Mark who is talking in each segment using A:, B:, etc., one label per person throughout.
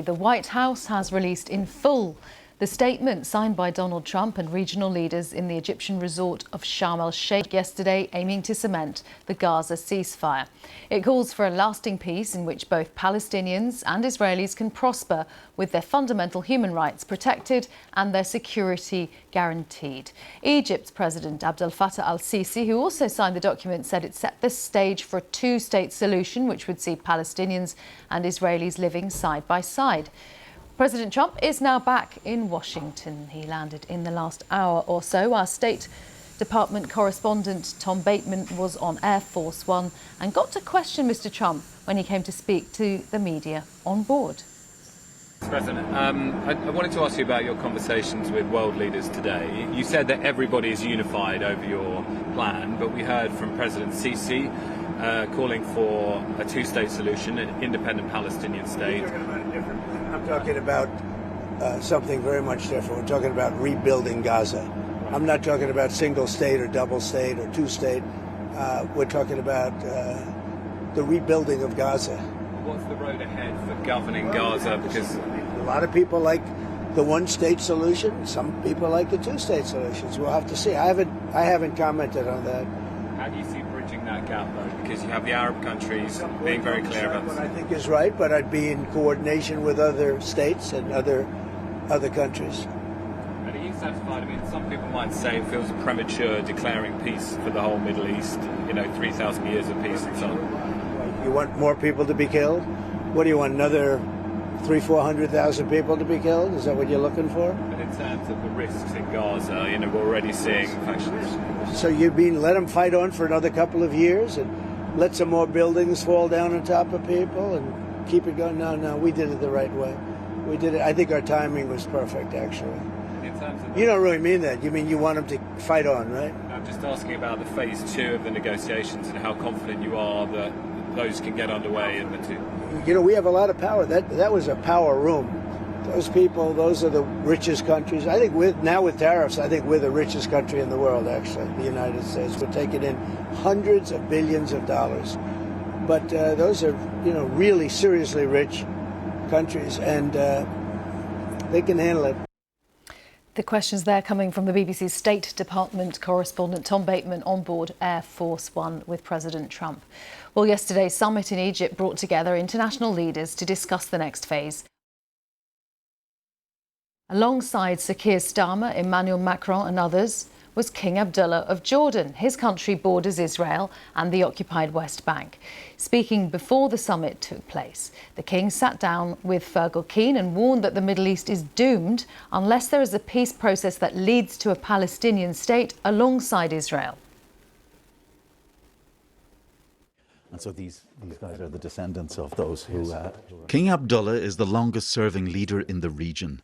A: the White House has released in full the statement signed by Donald Trump and regional leaders in the Egyptian resort of Sharm el Sheikh yesterday, aiming to cement the Gaza ceasefire. It calls for a lasting peace in which both Palestinians and Israelis can prosper with their fundamental human rights protected and their security guaranteed. Egypt's President Abdullah al-Sisi, who also signed the document, said it set the stage for a two-state solution which would see Palestinians and Israelis living side by side. President Trump is now back in Washington. He landed in the last hour or so. Our State Department correspondent Tom Bateman was on Air Force One and got to question Mr. Trump when he came to speak to the media on board.
B: President, I wanted to ask you about your conversations with world leaders today. You said that everybody is unified over your plan, but we heard from President Sisi calling for a two-state solution, an independent Palestinian state.
C: I'm talking about something very much different. We're talking about rebuilding Gaza. I'm not talking about single state or double state or two state. We're talking about the rebuilding of Gaza.
B: What's the road ahead for governing Gaza? Because
C: a lot of people like the one-state solution. Some people like the two-state solutions. We'll have to see. I haven't commented on that.
B: How do you see bridging that gap, though? Because you have the Arab countries being very clear about this.
C: What I think is right, but I'd be in coordination with other states and other countries.
B: And are you satisfied? I mean, some people might say it feels premature declaring peace for the whole Middle East. 3,000 years of peace and so on.
C: You want more people to be killed? What do you want? Another 300,000-400,000 people to be killed? Is that what you're looking for?
B: But in terms of the risks in Gaza, we're already seeing factions.
C: So you mean let them fight on for another couple of years and let some more buildings fall down on top of people and keep it going? No, we did it the right way. We did it. I think our timing was perfect, actually.
B: In terms of
C: you don't really mean that. You mean you want them to fight on, right?
B: I'm just asking about the phase 2 of the negotiations and how confident you are that those can get underway in the two.
C: We have a lot of power. That was a power room. Those people, those are the richest countries. I think with tariffs, I think we're the richest country in the world, actually, the United States. We're taking in hundreds of billions of dollars. But those are, really seriously rich countries, and they can handle it.
A: The questions there coming from the BBC's State Department correspondent Tom Bateman on board Air Force One with President Trump. Well, yesterday's summit in Egypt brought together international leaders to discuss the next phase. Alongside Sir Keir Starmer, Emmanuel Macron and others was King Abdullah of Jordan. His country borders Israel and the occupied West Bank. Speaking before the summit took place, the King sat down with Fergal Keane and warned that the Middle East is doomed unless there is a peace process that leads to a Palestinian state alongside Israel.
D: And so these guys are the descendants of those who... King Abdullah is the longest-serving leader in the region,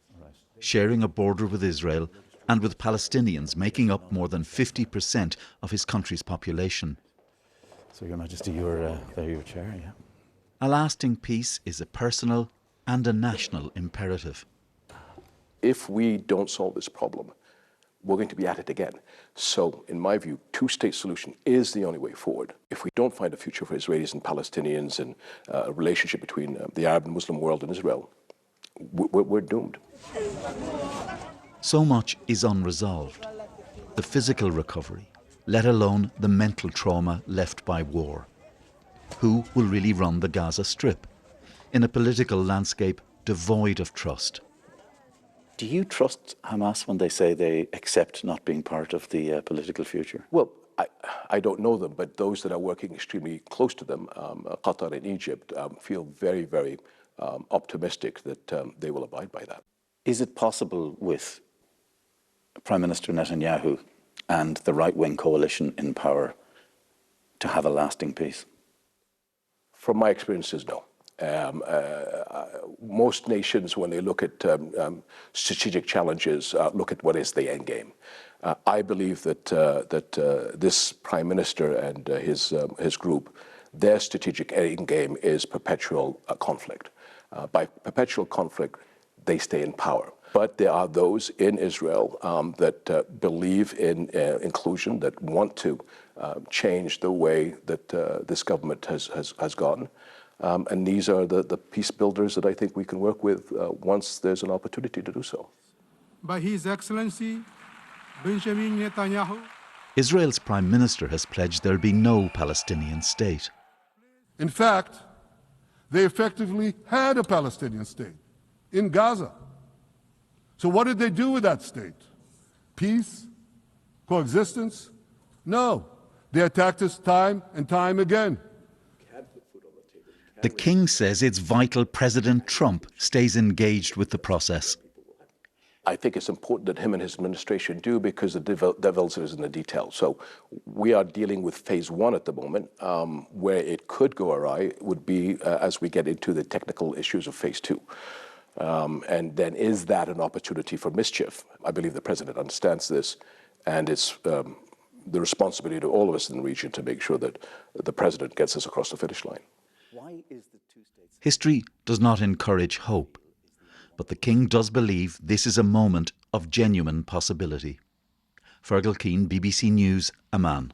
D: sharing a border with Israel and with Palestinians making up more than 50% of his country's population. So, Your Majesty, you're your chair, yeah. A lasting peace is a personal and a national imperative.
E: If we don't solve this problem, we're going to be at it again. So, in my view, two-state solution is the only way forward. If we don't find a future for Israelis and Palestinians and a relationship between the Arab and Muslim world and Israel, we're doomed.
D: So much is unresolved. The physical recovery, let alone the mental trauma left by war. Who will really run the Gaza Strip in a political landscape devoid of trust?
F: Do you trust Hamas when they say they accept not being part of the political future?
E: Well, I don't know them, but those that are working extremely close to them, Qatar and Egypt, feel very, very optimistic that they will abide by that.
F: Is it possible with Prime Minister Netanyahu and the right-wing coalition in power to have a lasting peace?
E: From my experiences, no. Most nations, when they look at strategic challenges, look at what is the end game. I believe that this Prime Minister and his group, their strategic end game is perpetual conflict. By perpetual conflict, they stay in power. But there are those in Israel that believe in inclusion, that want to change the way that this government has gone. And these are the peace builders that I think we can work with once there's an opportunity to do so.
G: By His Excellency Benjamin Netanyahu.
D: Israel's Prime Minister has pledged there'll be no Palestinian state.
G: In fact, they effectively had a Palestinian state in Gaza. So what did they do with that state? Peace? Coexistence? No. They attacked us time and time again.
D: The king says it's vital President Trump stays engaged with the process.
E: I think it's important that him and his administration do, because the devil is in the detail. So we are dealing with phase one at the moment. Where it could go awry would be as we get into the technical issues of phase two. And then is that an opportunity for mischief? I believe the president understands this, and it's the responsibility to all of us in the region to make sure that the president gets us across the finish line.
D: History does not encourage hope, but the king does believe this is a moment of genuine possibility. Fergal Keane, BBC News, Amman.